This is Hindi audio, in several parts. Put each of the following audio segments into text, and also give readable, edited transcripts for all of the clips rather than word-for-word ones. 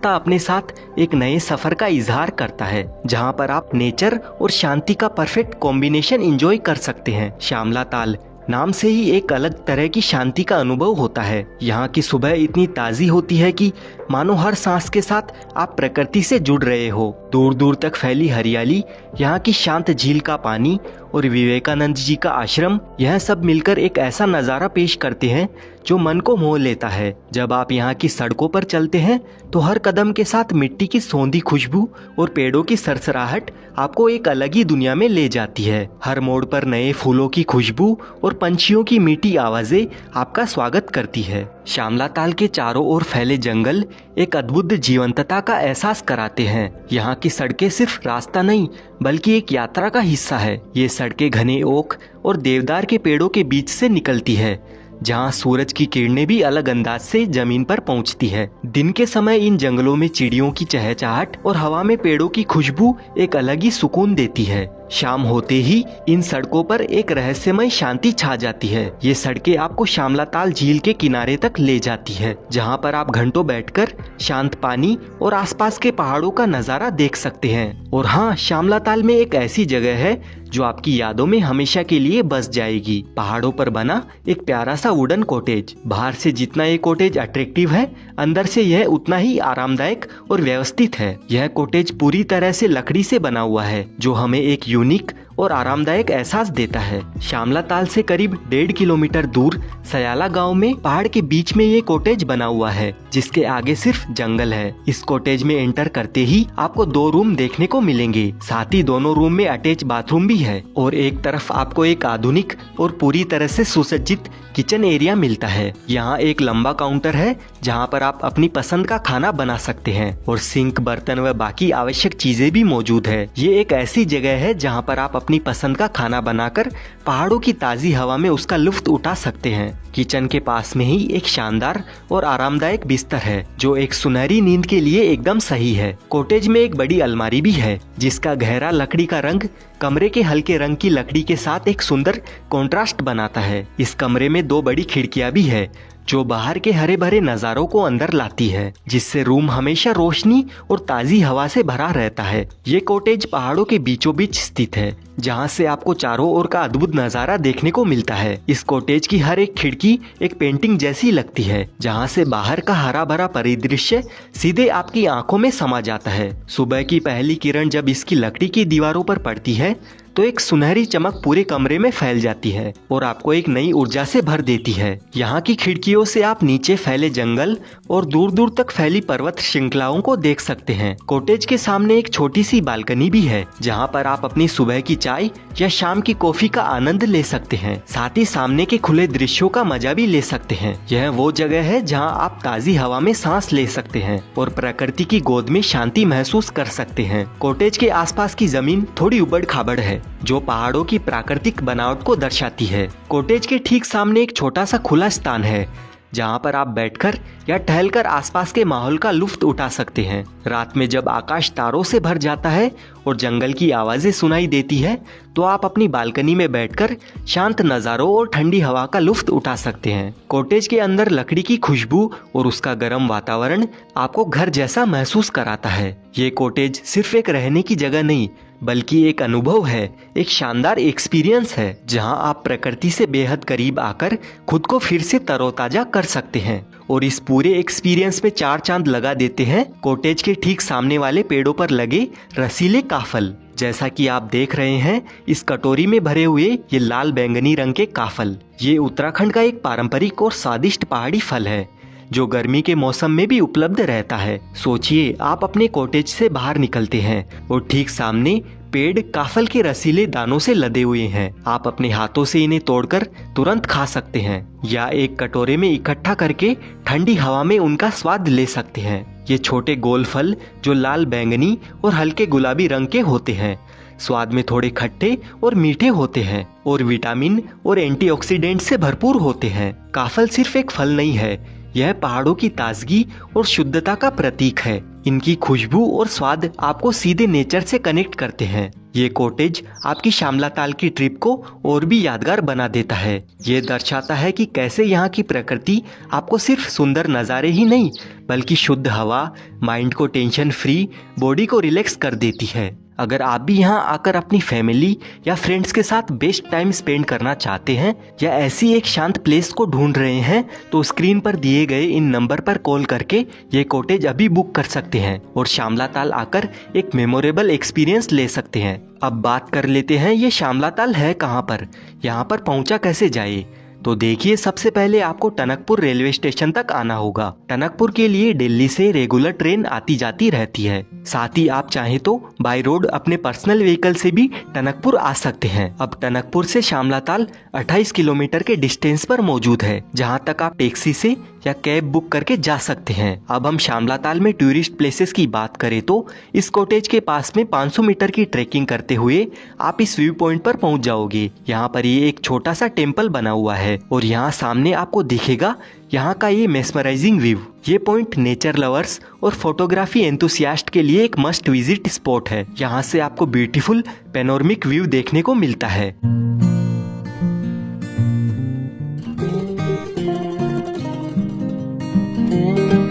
रास्ता अपने साथ एक नए सफर का इजहार करता है, जहां पर आप नेचर और शांति का परफेक्ट कॉम्बिनेशन एंजॉय कर सकते हैं। श्यामला ताल नाम से ही एक अलग तरह की शांति का अनुभव होता है। यहाँ की सुबह इतनी ताज़ी होती है कि मानो हर सांस के साथ आप प्रकृति से जुड़ रहे हो। दूर दूर तक फैली हरियाली, यहाँ की शांत झील का पानी और विवेकानंद जी का आश्रम, यह सब मिलकर एक ऐसा नज़ारा पेश करते हैं जो मन को मोह लेता है। जब आप यहाँ की सड़कों पर चलते हैं तो हर कदम के साथ मिट्टी की सौंधी खुशबू और पेड़ों की सरसराहट आपको एक अलग ही दुनिया में ले जाती है। हर मोड़ पर नए फूलों की खुशबू और पंछियों की मीठी आवाजें आपका स्वागत करती है। श्यामला ताल के चारों ओर फैले जंगल एक अद्भुत जीवंतता का एहसास कराते हैं। यहाँ की सड़कें सिर्फ रास्ता नहीं बल्कि एक यात्रा का हिस्सा है। ये सड़कें घने ओक और देवदार के पेड़ों के बीच से निकलती है, जहाँ सूरज की किरणें भी अलग अंदाज से जमीन पर पहुँचती है। दिन के समय इन जंगलों में चिड़ियों की चहचहाट और हवा में पेड़ों की खुशबू एक अलग ही सुकून देती है। शाम होते ही इन सड़कों पर एक रहस्यमय शांति छा जाती है। ये सड़कें आपको श्यामला ताल झील के किनारे तक ले जाती है, जहाँ पर आप घंटों बैठकर शांत पानी और आसपास के पहाड़ों का नजारा देख सकते हैं। और हाँ, श्यामला ताल में एक ऐसी जगह है जो आपकी यादों में हमेशा के लिए बस जाएगी। पहाड़ों पर बना एक प्यारा सा वुडन कॉटेज। बाहर से जितना ये कॉटेज अट्रैक्टिव है, अंदर से यह उतना ही आरामदायक और व्यवस्थित है। यह कॉटेज पूरी तरह से लकड़ी से बना हुआ है, जो हमें एक यूनिक और आरामदायक एहसास देता है। श्यामला ताल से करीब 1.5 किलोमीटर दूर सयाला गांव में पहाड़ के बीच में ये कॉटेज बना हुआ है, जिसके आगे सिर्फ जंगल है। इस कॉटेज में एंटर करते ही आपको 2 रूम देखने को मिलेंगे। साथ ही दोनों रूम में अटैच बाथरूम भी है और एक तरफ आपको एक आधुनिक और पूरी तरह से सुसज्जित किचन एरिया मिलता है। यहाँ एक लंबा काउंटर है जहाँ पर आप अपनी पसंद का खाना बना सकते हैं और सिंक, बर्तन व बाकी आवश्यक चीजें भी मौजूद है। ये एक ऐसी जगह है जहाँ पर आप अपनी पसंद का खाना बनाकर पहाड़ों की ताज़ी हवा में उसका लुत्फ उठा सकते हैं। किचन के पास में ही एक शानदार और आरामदायक बिस्तर है, जो एक सुनहरी नींद के लिए एकदम सही है। कॉटेज में एक बड़ी अलमारी भी है, जिसका गहरा लकड़ी का रंग कमरे के हल्के रंग की लकड़ी के साथ एक सुंदर कंट्रास्ट बनाता है। इस कमरे में 2 बड़ी खिड़कियां भी है, जो बाहर के हरे भरे नज़ारों को अंदर लाती है, जिससे रूम हमेशा रोशनी और ताज़ी हवा से भरा रहता है। ये कॉटेज पहाड़ों के बीचों बीच स्थित है, जहाँ से आपको चारों ओर का अद्भुत नज़ारा देखने को मिलता है। इस कॉटेज की हर एक खिड़की एक पेंटिंग जैसी लगती है, जहाँ से बाहर का हरा भरा परिदृश्य सीधे आपकी आंखों में समा जाता है। सुबह की पहली किरण जब इसकी लकड़ी की दीवारों पर पड़ती है तो एक सुनहरी चमक पूरे कमरे में फैल जाती है और आपको एक नई ऊर्जा से भर देती है। यहाँ की खिड़कियों से आप नीचे फैले जंगल और दूर दूर तक फैली पर्वत श्रृंखलाओं को देख सकते हैं। कॉटेज के सामने एक छोटी सी बालकनी भी है, जहाँ पर आप अपनी सुबह की चाय या शाम की कॉफी का आनंद ले सकते हैं। साथ ही सामने के खुले दृश्यों का मजा भी ले सकते हैं। यह वो जगह है जहाँ आप ताज़ी हवा में सांस ले सकते हैं और प्रकृति की गोद में शांति महसूस कर सकते हैं। कॉटेज के आसपास की जमीन थोड़ी उबड़ खाबड़ है, जो पहाड़ों की प्राकृतिक बनावट को दर्शाती है। कॉटेज के ठीक सामने एक छोटा सा खुला स्थान है, जहाँ पर आप बैठकर या टहलकर आसपास के माहौल का लुत्फ उठा सकते हैं। रात में जब आकाश तारों से भर जाता है और जंगल की आवाजें सुनाई देती है, तो आप अपनी बालकनी में बैठकर शांत नज़ारों और ठंडी हवा का लुत्फ उठा सकते हैं। कॉटेज के अंदर लकड़ी की खुशबू और उसका गर्म वातावरण आपको घर जैसा महसूस कराता है। ये कॉटेज सिर्फ एक रहने की जगह नहीं बल्कि एक अनुभव है, एक शानदार एक्सपीरियंस है, जहां आप प्रकृति से बेहद करीब आकर खुद को फिर से तरोताजा कर सकते हैं। और इस पूरे एक्सपीरियंस में 4 चांद लगा देते हैं कॉटेज के ठीक सामने वाले पेड़ों पर लगे रसीले काफल। जैसा कि आप देख रहे हैं, इस कटोरी में भरे हुए ये लाल बैंगनी रंग के काफल, ये उत्तराखंड का एक पारंपरिक और स्वादिष्ट पहाड़ी फल है, जो गर्मी के मौसम में भी उपलब्ध रहता है। सोचिए, आप अपने कॉटेज से बाहर निकलते हैं और ठीक सामने पेड़ काफल के रसीले दानों से लदे हुए हैं। आप अपने हाथों से इन्हें तोड़कर तुरंत खा सकते हैं या एक कटोरे में इकट्ठा करके ठंडी हवा में उनका स्वाद ले सकते हैं। ये छोटे गोल फल जो लाल बैंगनी और हल्के गुलाबी रंग के होते हैं, स्वाद में थोड़े खट्टे और मीठे होते हैं और विटामिन और एंटीऑक्सीडेंट से भरपूर होते हैं। काफल सिर्फ एक फल नहीं है, यह पहाड़ों की ताजगी और शुद्धता का प्रतीक है। इनकी खुशबू और स्वाद आपको सीधे नेचर से कनेक्ट करते हैं। ये कॉटेज आपकी शामला ताल की ट्रिप को और भी यादगार बना देता है। ये दर्शाता है कि कैसे यहाँ की प्रकृति आपको सिर्फ सुंदर नज़ारे ही नहीं बल्कि शुद्ध हवा, माइंड को टेंशन फ्री, बॉडी को रिलैक्स कर देती है। अगर आप भी यहाँ आकर अपनी फैमिली या फ्रेंड्स के साथ बेस्ट टाइम स्पेंड करना चाहते हैं या ऐसी एक शांत प्लेस को ढूंढ रहे हैं तो स्क्रीन पर दिए गए इन नंबर पर कॉल करके ये कॉटेज अभी बुक कर सकते हैं और शामला ताल आकर एक मेमोरेबल एक्सपीरियंस ले सकते हैं। अब बात कर लेते हैं ये शामला ताल है कहाँ पर, यहाँ पर पहुँचा कैसे जाए। तो देखिए, सबसे पहले आपको टनकपुर रेलवे स्टेशन तक आना होगा। टनकपुर के लिए दिल्ली से रेगुलर ट्रेन आती जाती रहती है। साथ ही आप चाहें तो बाय रोड अपने पर्सनल व्हीकल से भी टनकपुर आ सकते हैं। अब टनकपुर से शामला ताल 28 किलोमीटर के डिस्टेंस पर मौजूद है, जहां तक आप टैक्सी से या कैब बुक करके जा सकते हैं। अब हम शामला ताल में टूरिस्ट प्लेसेस की बात करें तो इस कॉटेज के पास में 500 मीटर की ट्रैकिंग करते हुए आप इस व्यू पॉइंट पर पहुंच जाओगे। यहाँ पर ये एक छोटा सा टेम्पल बना हुआ है और यहाँ सामने आपको दिखेगा यहाँ का ये मेस्मराइजिंग व्यू। ये पॉइंट नेचर लवर्स और फोटोग्राफी एंथुसियास्ट के लिए एक मस्ट विजिट स्पॉट है। यहाँ से आपको ब्यूटीफुल पेनोरमिक व्यू देखने को मिलता है।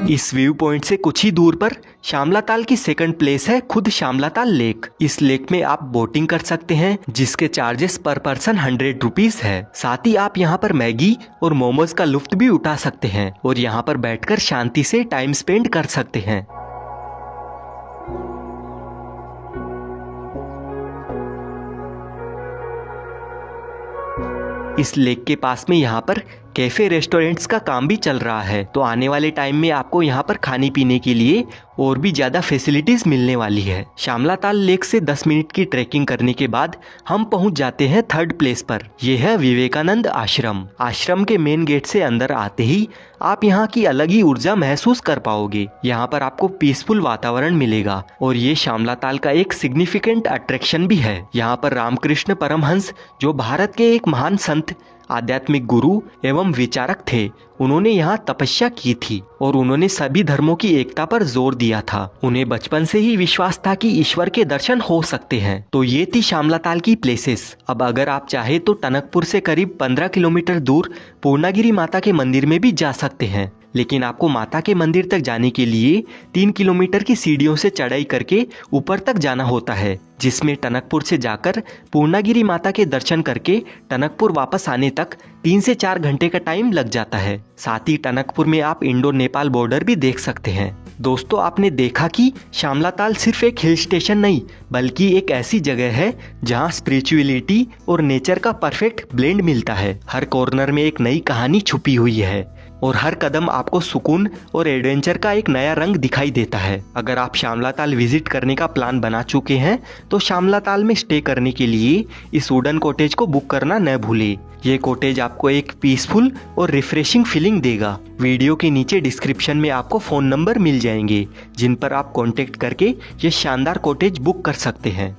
इस व्यू पॉइंट से कुछ ही दूर पर शामला ताल की सेकंड प्लेस है खुद शामला ताल लेक। इस लेक में आप बोटिंग कर सकते हैं जिसके चार्जेस पर पर्सन 100 रुपीज है। साथ ही आप यहाँ पर मैगी और मोमोज का लुत्फ भी उठा सकते हैं और यहाँ पर बैठकर शांति से टाइम स्पेंड कर सकते हैं। इस लेक के पास में यहाँ पर कैफे रेस्टोरेंट्स का काम भी चल रहा है, तो आने वाले टाइम में आपको यहाँ पर खाने पीने के लिए और भी ज्यादा फैसिलिटीज मिलने वाली है। शामला ताल लेक से 10 मिनट की ट्रैकिंग करने के बाद हम पहुँच जाते हैं थर्ड प्लेस पर। यह है विवेकानंद आश्रम। आश्रम के मेन गेट से अंदर आते ही आप यहाँ की अलग ही ऊर्जा महसूस कर पाओगे। यहाँ पर आपको पीसफुल वातावरण मिलेगा और ये शामला ताल का एक सिग्निफिकेंट अट्रैक्शन भी है। यहाँ पर रामकृष्ण परमहंस, जो भारत के एक महान संत, आध्यात्मिक गुरु एवं विचारक थे, उन्होंने यहाँ तपस्या की थी और उन्होंने सभी धर्मों की एकता पर जोर दिया था। उन्हें बचपन से ही विश्वास था कि ईश्वर के दर्शन हो सकते हैं। तो ये थी शामला ताल की प्लेसेस। अब अगर आप चाहे तो टनकपुर से करीब 15 किलोमीटर दूर पूर्णागिरि माता के मंदिर में भी जा सकते हैं, लेकिन आपको माता के मंदिर तक जाने के लिए 3 किलोमीटर की सीढ़ियों से चढ़ाई करके ऊपर तक जाना होता है, जिसमें टनकपुर से जाकर पूर्णागिरि माता के दर्शन करके टनकपुर वापस आने तक 3 से 4 घंटे का टाइम लग जाता है। साथ ही टनकपुर में आप इंडो नेपाल बॉर्डर भी देख सकते हैं। दोस्तों, आपने देखा कि शामला ताल सिर्फ एक हिल स्टेशन नहीं बल्कि एक ऐसी जगह है जहां स्पिरिचुअलिटी और नेचर का परफेक्ट ब्लेंड मिलता है। हर कॉर्नर में एक नई कहानी छुपी हुई है और हर कदम आपको सुकून और एडवेंचर का एक नया रंग दिखाई देता है। अगर आप शामला ताल विजिट करने का प्लान बना चुके हैं तो शामला ताल में स्टे करने के लिए इस वुडन कॉटेज को बुक करना न भूलें। ये कॉटेज आपको एक पीसफुल और रिफ्रेशिंग फीलिंग देगा। वीडियो के नीचे डिस्क्रिप्शन में आपको फ़ोन नंबर मिल जाएंगे जिन पर आप कॉन्टेक्ट करके ये शानदार कॉटेज बुक कर सकते हैं।